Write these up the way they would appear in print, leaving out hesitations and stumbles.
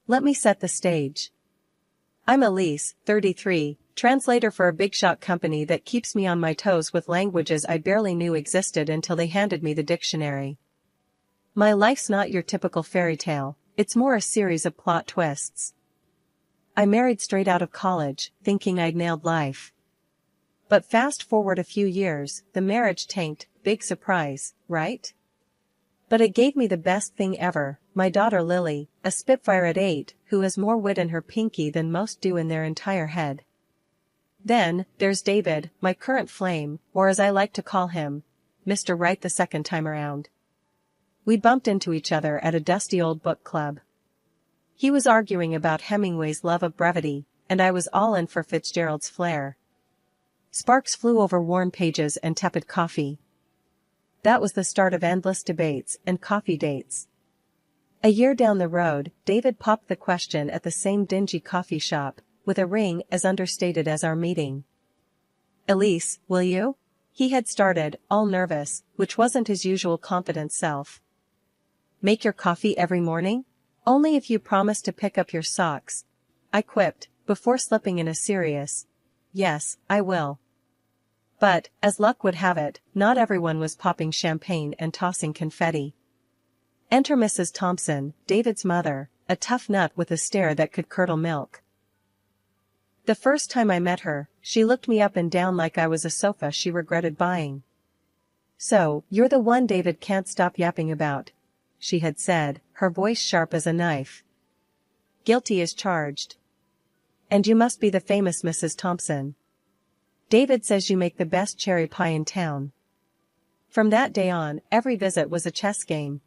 Let me set the stage. I'm Elise, 33, translator for a big shot company that keeps me on my toes with languages I barely knew existed until they handed me the dictionary. My life's not your typical fairy tale, it's more a series of plot twists. I married straight out of college, thinking I'd nailed life. But fast forward a few years, the marriage tanked, big surprise, right? But it gave me the best thing ever, my daughter Lily, a spitfire at 8, who has more wit in her pinky than most do in their entire head. Then, there's David, my current flame, or as I like to call him, Mr. Right the second time around. We bumped into each other at a dusty old book club. He was arguing about Hemingway's love of brevity, and I was all in for Fitzgerald's flair. Sparks flew over worn pages and tepid coffee. That was the start of endless debates and coffee dates. A year down the road, David popped the question at the same dingy coffee shop, with a ring as understated as our meeting. "Elise, will you?" He had started, all nervous, which wasn't his usual confident self. "Make your coffee every morning? Only if you promise to pick up your socks," I quipped, before slipping in a serious, "Yes, I will." But, as luck would have it, not everyone was popping champagne and tossing confetti. Enter Mrs. Thompson, David's mother, a tough nut with a stare that could curdle milk. The first time I met her, she looked me up and down like I was a sofa she regretted buying. "So, you're the one David can't stop yapping about," she had said, her voice sharp as a knife. "Guilty as charged. And you must be the famous Mrs. Thompson. David says you make the best cherry pie in town." From that day on, every visit was a chess game.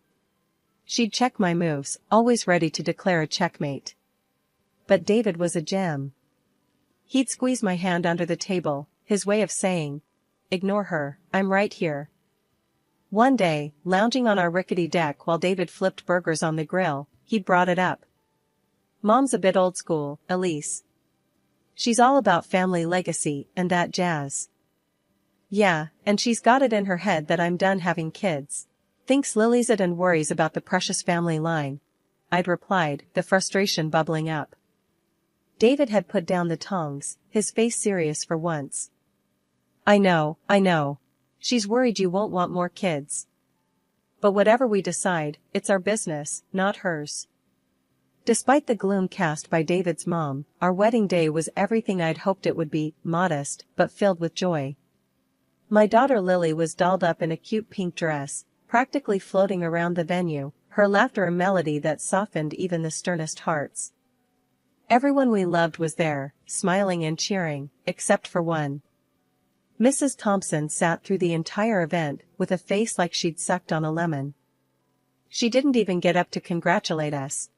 She'd check my moves, always ready to declare a checkmate. But David was a gem. He'd squeeze my hand under the table, his way of saying, "Ignore her, I'm right here." One day, lounging on our rickety deck while David flipped burgers on the grill, he brought it up. "Mom's a bit old school, Elise. She's all about family legacy and that jazz. Yeah, and she's got it in her head that I'm done having kids. Thinks Lily's it and worries about the precious family line," I'd replied, the frustration bubbling up. David had put down the tongs, his face serious for once. I know. She's worried you won't want more kids. But whatever we decide, it's our business, not hers." Despite the gloom cast by David's mom, our wedding day was everything I'd hoped it would be, modest, but filled with joy. My daughter Lily was dolled up in a cute pink dress, practically floating around the venue, her laughter a melody that softened even the sternest hearts. Everyone we loved was there, smiling and cheering, except for one. Mrs. Thompson sat through the entire event with a face like she'd sucked on a lemon. She didn't even get up to congratulate us.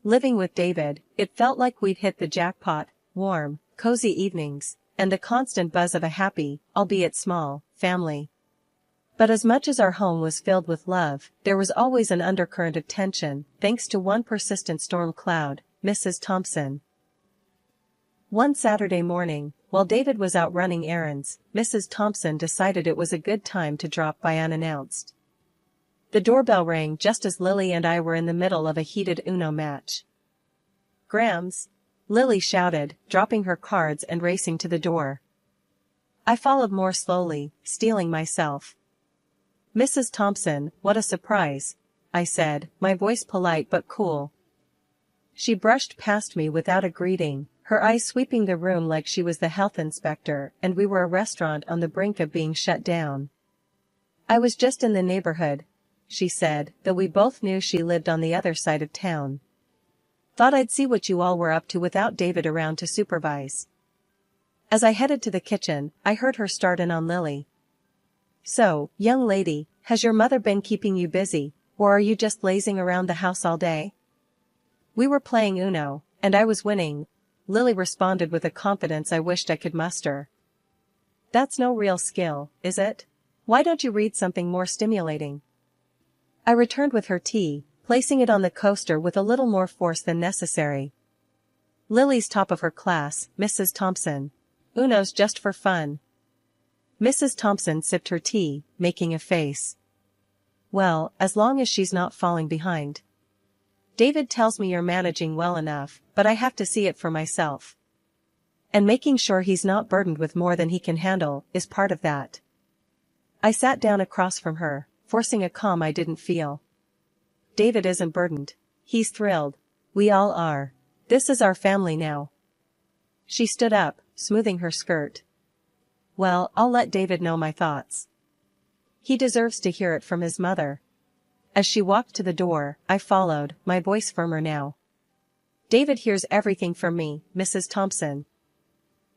Living with David, it felt like we'd hit the jackpot: warm, cozy evenings, and the constant buzz of a happy, albeit small, family. But as much as our home was filled with love, there was always an undercurrent of tension, thanks to one persistent storm cloud, Mrs. Thompson. One Saturday morning, while David was out running errands, Mrs. Thompson decided it was a good time to drop by unannounced. The doorbell rang just as Lily and I were in the middle of a heated Uno match. "Grams!" Lily shouted, dropping her cards and racing to the door. I followed more slowly, steeling myself. "Mrs. Thompson, what a surprise," I said, my voice polite but cool. She brushed past me without a greeting, her eyes sweeping the room like she was the health inspector and we were a restaurant on the brink of being shut down. "I was just in the neighborhood," she said, though we both knew she lived on the other side of town. "Thought I'd see what you all were up to without David around to supervise." As I headed to the kitchen, I heard her start in on Lily. "So, young lady, has your mother been keeping you busy, or are you just lazing around the house all day?" "We were playing Uno, and I was winning," Lily responded with a confidence I wished I could muster. "That's no real skill, is it? Why don't you read something more stimulating?" I returned with her tea, placing it on the coaster with a little more force than necessary. "Lily's top of her class, Mrs. Thompson. Uno's just for fun." Mrs. Thompson sipped her tea, making a face. "Well, as long as she's not falling behind." David tells me you're managing well enough, but I have to see it for myself. And making sure he's not burdened with more than he can handle is part of that. I sat down across from her, forcing a calm I didn't feel. David isn't burdened. He's thrilled. We all are. This is our family now. She stood up, smoothing her skirt. Well, I'll let David know my thoughts. He deserves to hear it from his mother. As she walked to the door, I followed, my voice firmer now. David hears everything from me, Mrs. Thompson.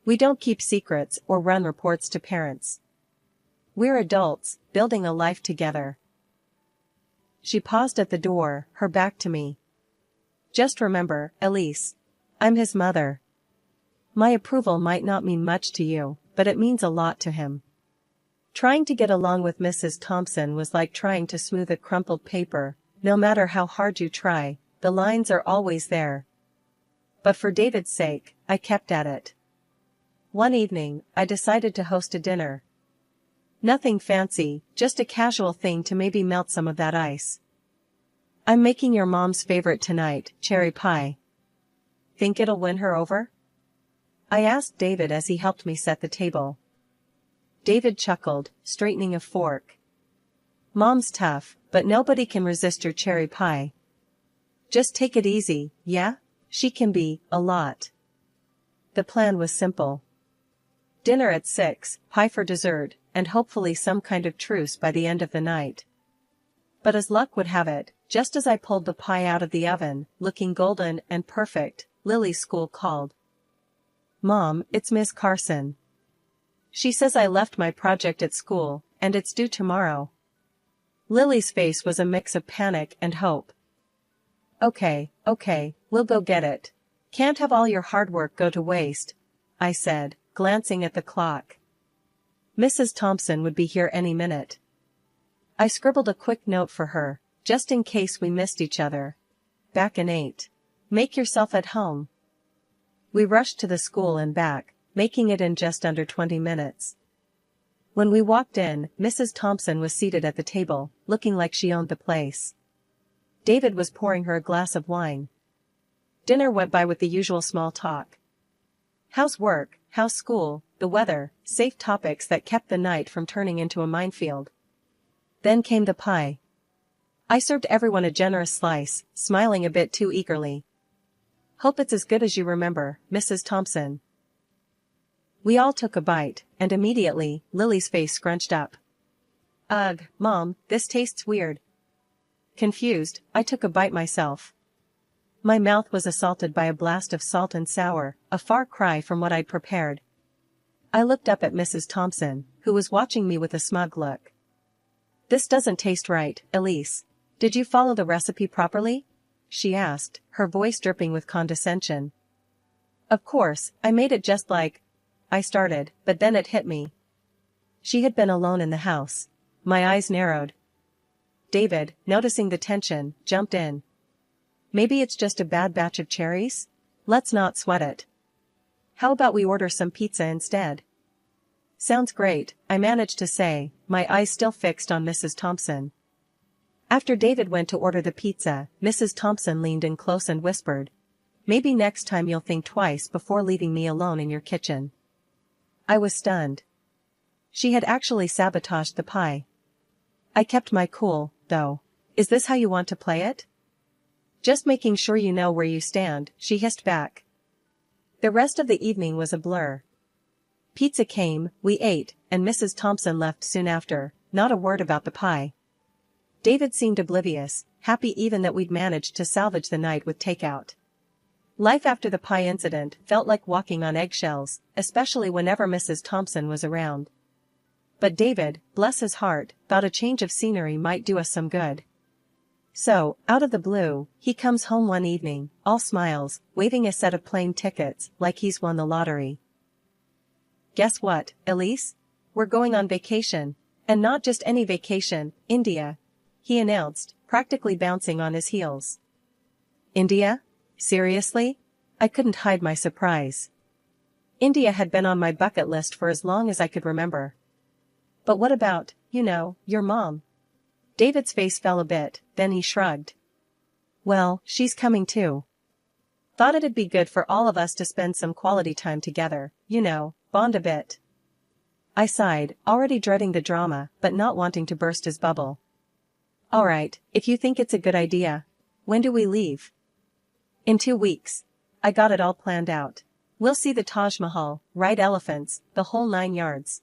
We don't keep secrets or run reports to parents. We're adults, building a life together. She paused at the door, her back to me. Just remember, Elise. I'm his mother. My approval might not mean much to you, but it means a lot to him. Trying to get along with Mrs. Thompson was like trying to smooth a crumpled paper. No matter how hard you try, the lines are always there. But for David's sake, I kept at it. One evening, I decided to host a dinner. Nothing fancy, just a casual thing to maybe melt some of that ice. I'm making your mom's favorite tonight, cherry pie. Think it'll win her over? I asked David as he helped me set the table. David chuckled, straightening a fork. Mom's tough, but nobody can resist your cherry pie. Just take it easy, yeah? She can be, a lot. The plan was simple. Dinner at 6, pie for dessert, and hopefully some kind of truce by the end of the night. But as luck would have it, just as I pulled the pie out of the oven, looking golden and perfect, Lily's school called. Mom, it's Miss Carson. She says I left my project at school, and it's due tomorrow. Lily's face was a mix of panic and hope. Okay, we'll go get it. Can't have all your hard work go to waste, I said, glancing at the clock. Mrs. Thompson would be here any minute. I scribbled a quick note for her, just in case we missed each other. Back in 8. Make yourself at home. We rushed to the school and back, making it in just under 20 minutes. When we walked in, Mrs. Thompson was seated at the table, looking like she owned the place. David was pouring her a glass of wine. Dinner went by with the usual small talk. How's work, how's school, the weather, safe topics that kept the night from turning into a minefield. Then came the pie. I served everyone a generous slice, smiling a bit too eagerly. Hope it's as good as you remember, Mrs. Thompson. We all took a bite, and immediately, Lily's face scrunched up. Ugh, Mom, this tastes weird. Confused, I took a bite myself. My mouth was assaulted by a blast of salt and sour, a far cry from what I'd prepared. I looked up at Mrs. Thompson, who was watching me with a smug look. This doesn't taste right, Elise. Did you follow the recipe properly? She asked, her voice dripping with condescension. Of course, I made it just like... I started, but then it hit me. She had been alone in the house. My eyes narrowed. David, noticing the tension, jumped in. Maybe it's just a bad batch of cherries? Let's not sweat it. How about we order some pizza instead? Sounds great, I managed to say, my eyes still fixed on Mrs. Thompson. After David went to order the pizza, Mrs. Thompson leaned in close and whispered, maybe next time you'll think twice before leaving me alone in your kitchen. I was stunned. She had actually sabotaged the pie. I kept my cool, though. Is this how you want to play it? Just making sure you know where you stand, she hissed back. The rest of the evening was a blur. Pizza came, we ate, and Mrs. Thompson left soon after, not a word about the pie. David seemed oblivious, happy even that we'd managed to salvage the night with takeout. Life after the pie incident felt like walking on eggshells, especially whenever Mrs. Thompson was around. But David, bless his heart, thought a change of scenery might do us some good. So, out of the blue, he comes home one evening, all smiles, waving a set of plane tickets, like he's won the lottery. Guess what, Elise? We're going on vacation. And not just any vacation, India, he announced, practically bouncing on his heels. India? Seriously? I couldn't hide my surprise. India had been on my bucket list for as long as I could remember. But what about, your mom? David's face fell a bit, then he shrugged. Well, she's coming too. Thought it'd be good for all of us to spend some quality time together, bond a bit. I sighed, already dreading the drama, but not wanting to burst his bubble. Alright, if you think it's a good idea. When do we leave? In 2 weeks. I got it all planned out. We'll see the Taj Mahal, ride elephants, the whole 9 yards.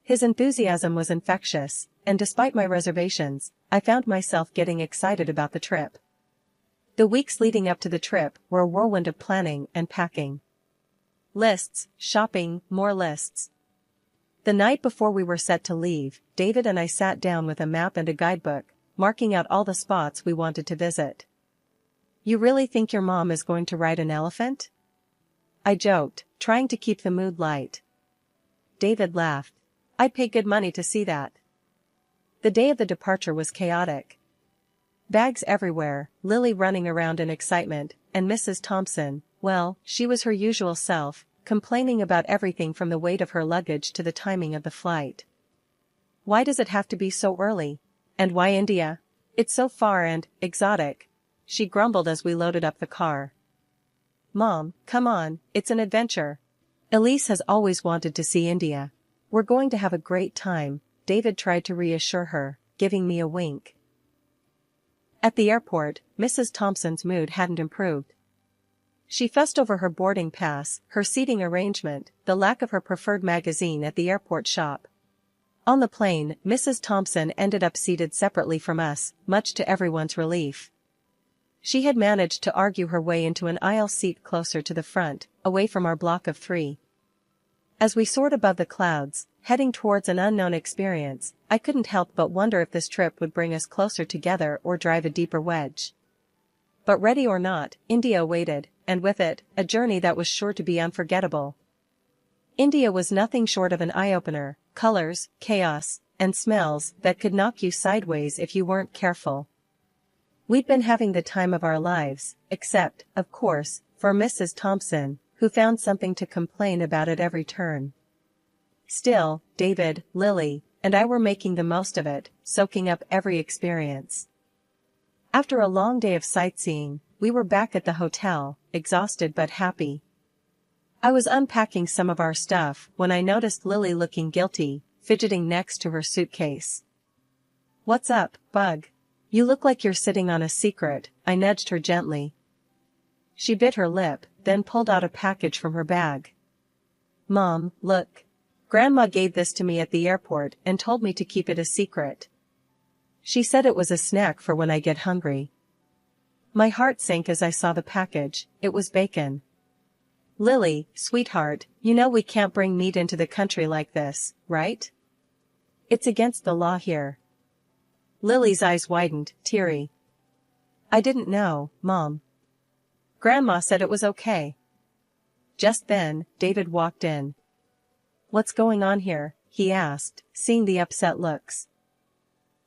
His enthusiasm was infectious, and despite my reservations, I found myself getting excited about the trip. The weeks leading up to the trip were a whirlwind of planning and packing. Lists, shopping, more lists. The night before we were set to leave, David and I sat down with a map and a guidebook, marking out all the spots we wanted to visit. You really think your mom is going to ride an elephant? I joked, trying to keep the mood light. David laughed. I'd pay good money to see that. The day of the departure was chaotic. Bags everywhere, Lily running around in excitement, and Mrs. Thompson, well, she was her usual self, complaining about everything from the weight of her luggage to the timing of the flight. Why does it have to be so early? And why India? It's so far and exotic, she grumbled as we loaded up the car. Mom, come on, it's an adventure. Elise has always wanted to see India. We're going to have a great time, David tried to reassure her, giving me a wink. At the airport, Mrs. Thompson's mood hadn't improved. She fussed over her boarding pass, her seating arrangement, the lack of her preferred magazine at the airport shop. On the plane, Mrs. Thompson ended up seated separately from us, much to everyone's relief. She had managed to argue her way into an aisle seat closer to the front, away from our block of 3. As we soared above the clouds, heading towards an unknown experience, I couldn't help but wonder if this trip would bring us closer together or drive a deeper wedge. But ready or not, India awaited, and with it, a journey that was sure to be unforgettable. India was nothing short of an eye-opener, colors, chaos, and smells that could knock you sideways if you weren't careful. We'd been having the time of our lives, except, of course, for Mrs. Thompson, who found something to complain about at every turn. Still, David, Lily, and I were making the most of it, soaking up every experience. After a long day of sightseeing, we were back at the hotel, exhausted but happy. I was unpacking some of our stuff when I noticed Lily looking guilty, fidgeting next to her suitcase. What's up, Bug? You look like you're sitting on a secret, I nudged her gently. She bit her lip, then pulled out a package from her bag. Mom, look. Grandma gave this to me at the airport and told me to keep it a secret. She said it was a snack for when I get hungry. My heart sank as I saw the package. It was bacon. Lily, sweetheart, you know we can't bring meat into the country like this, right? It's against the law here. Lily's eyes widened, teary. I didn't know, Mom. Grandma said it was okay. Just then, David walked in. What's going on here? He asked, seeing the upset looks.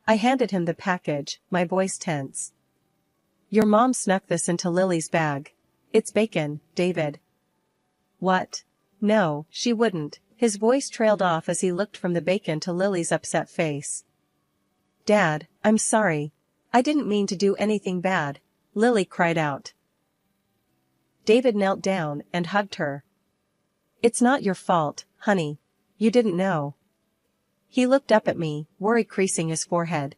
I handed him the package, my voice tense. Your mom snuck this into Lily's bag. It's bacon, David. What? No, she wouldn't. His voice trailed off as he looked from the bacon to Lily's upset face. Dad, I'm sorry. I didn't mean to do anything bad, Lily cried out. David knelt down and hugged her. It's not your fault, honey. You didn't know. He looked up at me, worry creasing his forehead.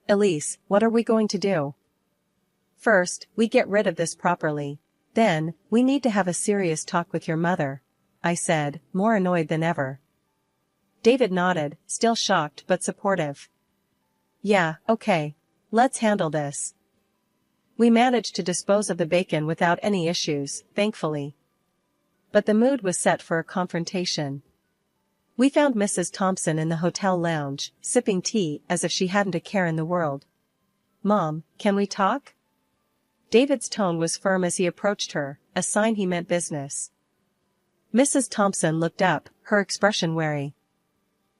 Elise, what are we going to do? First, we get rid of this properly. Then, we need to have a serious talk with your mother, I said, more annoyed than ever. David nodded, still shocked but supportive. Yeah, okay. Let's handle this. We managed to dispose of the bacon without any issues, thankfully. But the mood was set for a confrontation. We found Mrs. Thompson in the hotel lounge, sipping tea as if she hadn't a care in the world. Mom, can we talk? David's tone was firm as he approached her, a sign he meant business. Mrs. Thompson looked up, her expression wary.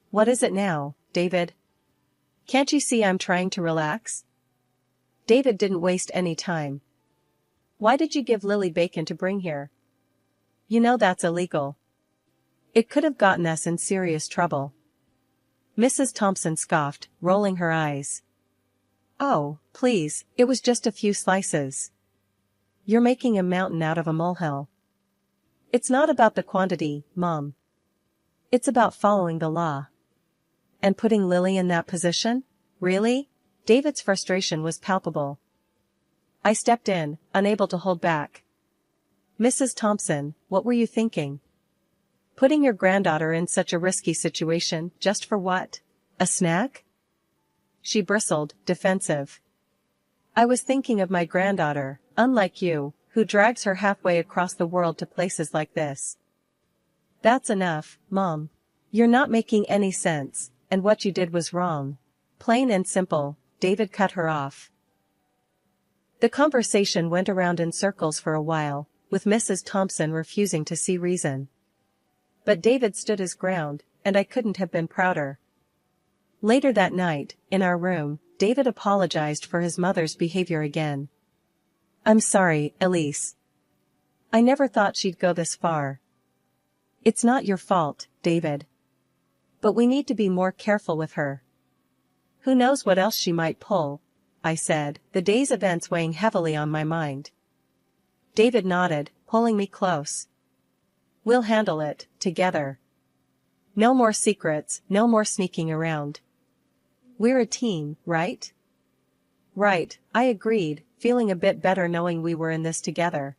What is it now, David? Can't you see I'm trying to relax? David didn't waste any time. Why did you give Lily bacon to bring here? You know that's illegal. It could have gotten us in serious trouble. Mrs. Thompson scoffed, rolling her eyes. Oh, please, it was just a few slices. You're making a mountain out of a molehill. It's not about the quantity, Mom. It's about following the law. And putting Lily in that position? Really? David's frustration was palpable. I stepped in, unable to hold back. Mrs. Thompson, what were you thinking? Putting your granddaughter in such a risky situation, just for what? A snack? She bristled, defensive. I was thinking of my granddaughter, unlike you, who drags her halfway across the world to places like this. That's enough, Mom. You're not making any sense, and what you did was wrong. Plain and simple. David cut her off. The conversation went around in circles for a while, with Mrs. Thompson refusing to see reason. But David stood his ground, and I couldn't have been prouder. Later that night, in our room, David apologized for his mother's behavior again. I'm sorry, Elise. I never thought she'd go this far. It's not your fault, David. But we need to be more careful with her. Who knows what else she might pull, I said, the day's events weighing heavily on my mind. David nodded, pulling me close. We'll handle it, together. No more secrets, no more sneaking around. We're a team, right? Right, I agreed, feeling a bit better knowing we were in this together.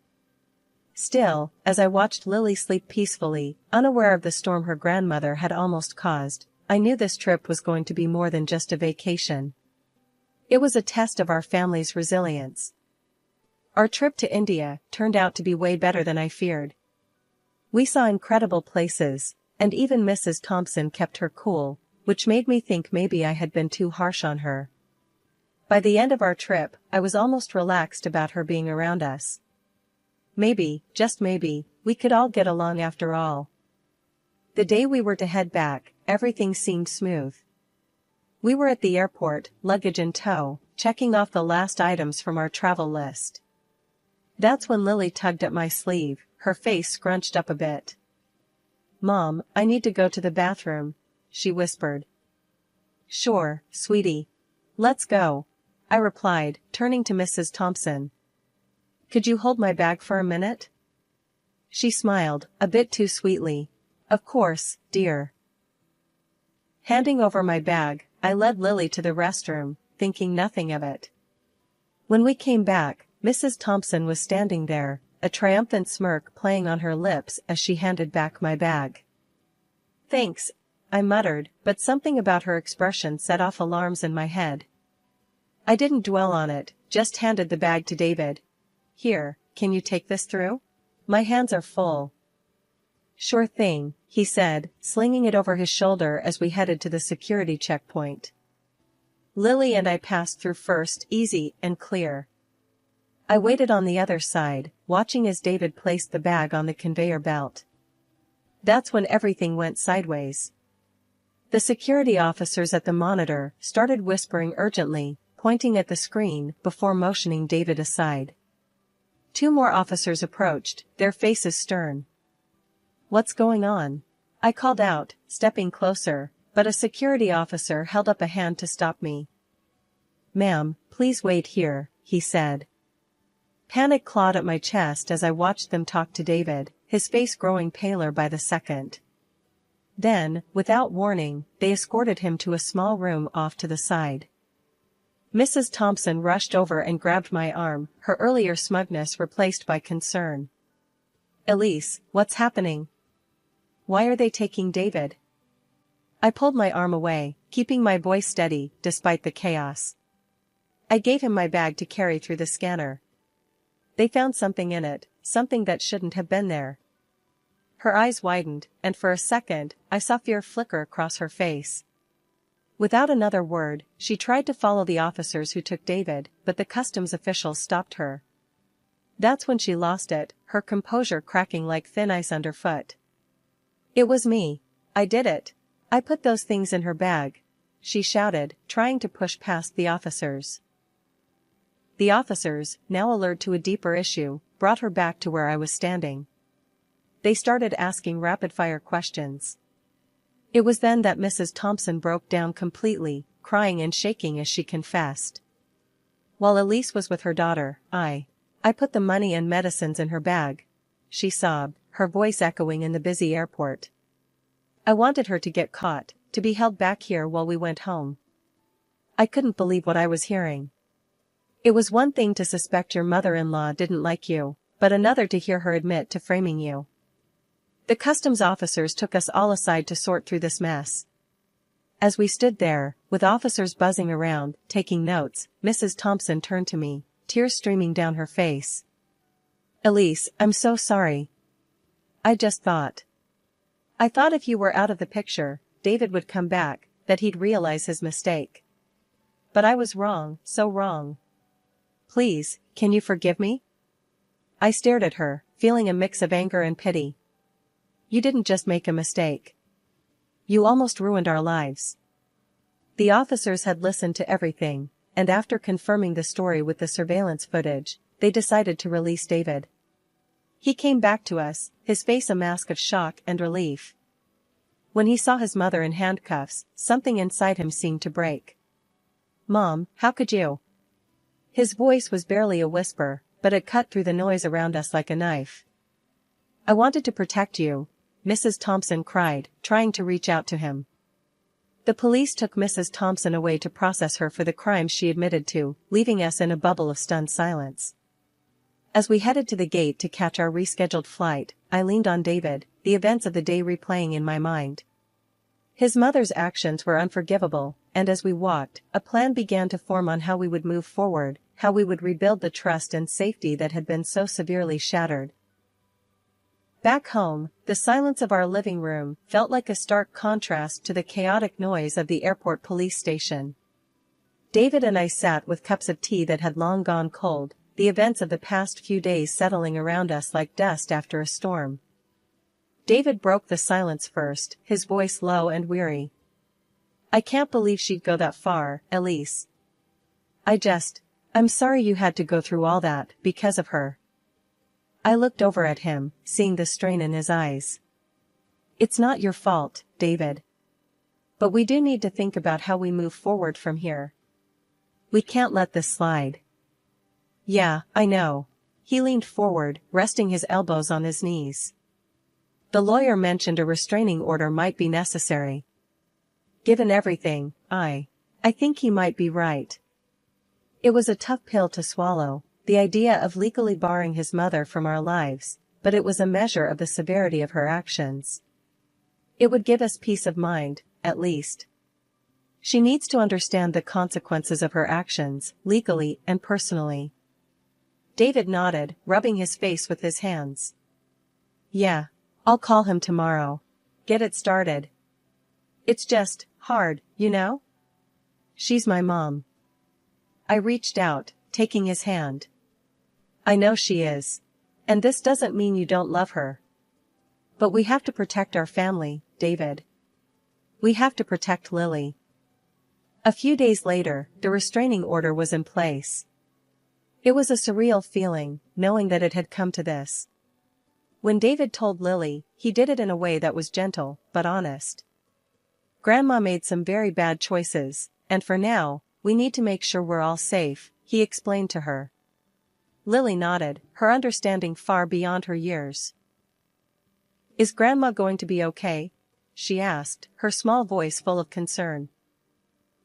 Still, as I watched Lily sleep peacefully, unaware of the storm her grandmother had almost caused, I knew this trip was going to be more than just a vacation. It was a test of our family's resilience. Our trip to India turned out to be way better than I feared. We saw incredible places, and even Mrs. Thompson kept her cool, which made me think maybe I had been too harsh on her. By the end of our trip, I was almost relaxed about her being around us. Maybe, just maybe, we could all get along after all. The day we were to head back, everything seemed smooth. We were at the airport, luggage in tow, checking off the last items from our travel list. That's when Lily tugged at my sleeve, her face scrunched up a bit. Mom, I need to go to the bathroom, she whispered. Sure, sweetie. Let's go, I replied, turning to Mrs. Thompson. Could you hold my bag for a minute? She smiled, a bit too sweetly. Of course, dear. Handing over my bag, I led Lily to the restroom, thinking nothing of it. When we came back, Mrs. Thompson was standing there, a triumphant smirk playing on her lips as she handed back my bag. Thanks, I muttered, but something about her expression set off alarms in my head. I didn't dwell on it, just handed the bag to David. Here, can you take this through? My hands are full. Sure thing, he said, slinging it over his shoulder as we headed to the security checkpoint. Lily and I passed through first, easy and clear. I waited on the other side, watching as David placed the bag on the conveyor belt. That's when everything went sideways. The security officers at the monitor started whispering urgently, pointing at the screen before motioning David aside. 2 more officers approached, their faces stern. What's going on? I called out, stepping closer, but a security officer held up a hand to stop me. Ma'am, please wait here, he said. Panic clawed at my chest as I watched them talk to David, his face growing paler by the second. Then, without warning, they escorted him to a small room off to the side. Mrs. Thompson rushed over and grabbed my arm, her earlier smugness replaced by concern. Elise, what's happening? Why are they taking David? I pulled my arm away, keeping my voice steady, despite the chaos. I gave him my bag to carry through the scanner. They found something in it, something that shouldn't have been there. Her eyes widened, and for a second, I saw fear flicker across her face. Without another word, she tried to follow the officers who took David, but the customs officials stopped her. That's when she lost it, her composure cracking like thin ice underfoot. It was me. I did it. I put those things in her bag, she shouted, trying to push past the officers. The officers, now alert to a deeper issue, brought her back to where I was standing. They started asking rapid-fire questions. It was then that Mrs. Thompson broke down completely, crying and shaking as she confessed. While Elise was with her daughter, I put the money and medicines in her bag. She sobbed, her voice echoing in the busy airport. I wanted her to get caught, to be held back here while we went home. I couldn't believe what I was hearing. It was one thing to suspect your mother-in-law didn't like you, but another to hear her admit to framing you. The customs officers took us all aside to sort through this mess. As we stood there, with officers buzzing around, taking notes, Mrs. Thompson turned to me, tears streaming down her face. Elise, I'm so sorry. I thought if you were out of the picture, David would come back, that he'd realize his mistake. But I was wrong, so wrong. Please, can you forgive me? I stared at her, feeling a mix of anger and pity. You didn't just make a mistake. You almost ruined our lives. The officers had listened to everything, and after confirming the story with the surveillance footage, they decided to release David. He came back to us, his face a mask of shock and relief. When he saw his mother in handcuffs, something inside him seemed to break. Mom, how could you? His voice was barely a whisper, but it cut through the noise around us like a knife. I wanted to protect you, Mrs. Thompson cried, trying to reach out to him. The police took Mrs. Thompson away to process her for the crimes she admitted to, leaving us in a bubble of stunned silence. As we headed to the gate to catch our rescheduled flight, I leaned on David, the events of the day replaying in my mind. His mother's actions were unforgivable, and as we walked, a plan began to form on how we would move forward, how we would rebuild the trust and safety that had been so severely shattered. Back home, the silence of our living room felt like a stark contrast to the chaotic noise of the airport police station. David and I sat with cups of tea that had long gone cold, the events of the past few days settling around us like dust after a storm. David broke the silence first, his voice low and weary. I can't believe she'd go that far, Elise. I'm sorry you had to go through all that, because of her. I looked over at him, seeing the strain in his eyes. It's not your fault, David. But we do need to think about how we move forward from here. We can't let this slide. Yeah, I know. He leaned forward, resting his elbows on his knees. The lawyer mentioned a restraining order might be necessary. Given everything, I think he might be right. It was a tough pill to swallow, the idea of legally barring his mother from our lives, but it was a measure of the severity of her actions. It would give us peace of mind, at least. She needs to understand the consequences of her actions, legally and personally. David nodded, rubbing his face with his hands. Yeah, I'll call him tomorrow. Get it started. It's just hard, you know? She's my mom. I reached out, taking his hand. I know she is. And this doesn't mean you don't love her. But we have to protect our family, David. We have to protect Lily. A few days later, the restraining order was in place. It was a surreal feeling, knowing that it had come to this. When David told Lily, he did it in a way that was gentle, but honest. Grandma made some very bad choices, and for now, we need to make sure we're all safe, he explained to her. Lily nodded, her understanding far beyond her years. Is Grandma going to be okay? She asked, her small voice full of concern.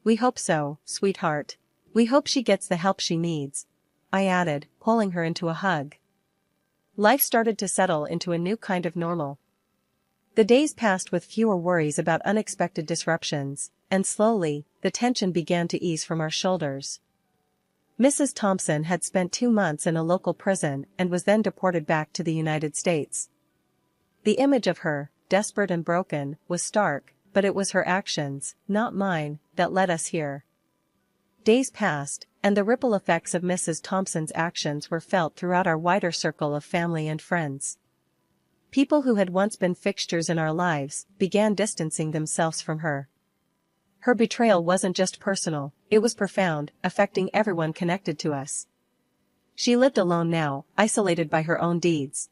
We hope so, sweetheart. We hope she gets the help she needs, I added, pulling her into a hug. Life started to settle into a new kind of normal. The days passed with fewer worries about unexpected disruptions, and slowly, the tension began to ease from our shoulders. Mrs. Thompson had spent 2 months in a local prison and was then deported back to the United States. The image of her, desperate and broken, was stark, but it was her actions, not mine, that led us here. Days passed, and the ripple effects of Mrs. Thompson's actions were felt throughout our wider circle of family and friends. People who had once been fixtures in our lives began distancing themselves from her. Her betrayal wasn't just personal, it was profound, affecting everyone connected to us. She lived alone now, isolated by her own deeds.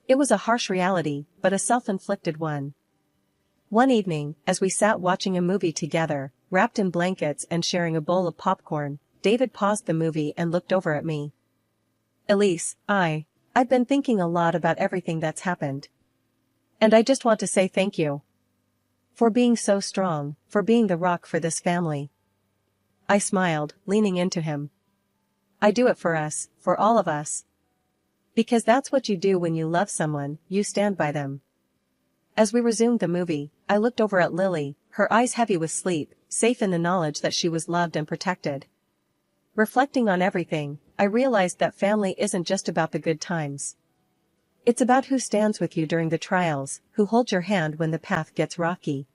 It was a harsh reality, but a self-inflicted one. One evening, as we sat watching a movie together, wrapped in blankets and sharing a bowl of popcorn, David paused the movie and looked over at me. Elise, I've been thinking a lot about everything that's happened. And I just want to say thank you. For being so strong, for being the rock for this family. I smiled, leaning into him. I do it for us, for all of us. Because that's what you do when you love someone, you stand by them. As we resumed the movie, I looked over at Lily, her eyes heavy with sleep, safe in the knowledge that she was loved and protected. Reflecting on everything, I realized that family isn't just about the good times. It's about who stands with you during the trials, who holds your hand when the path gets rocky.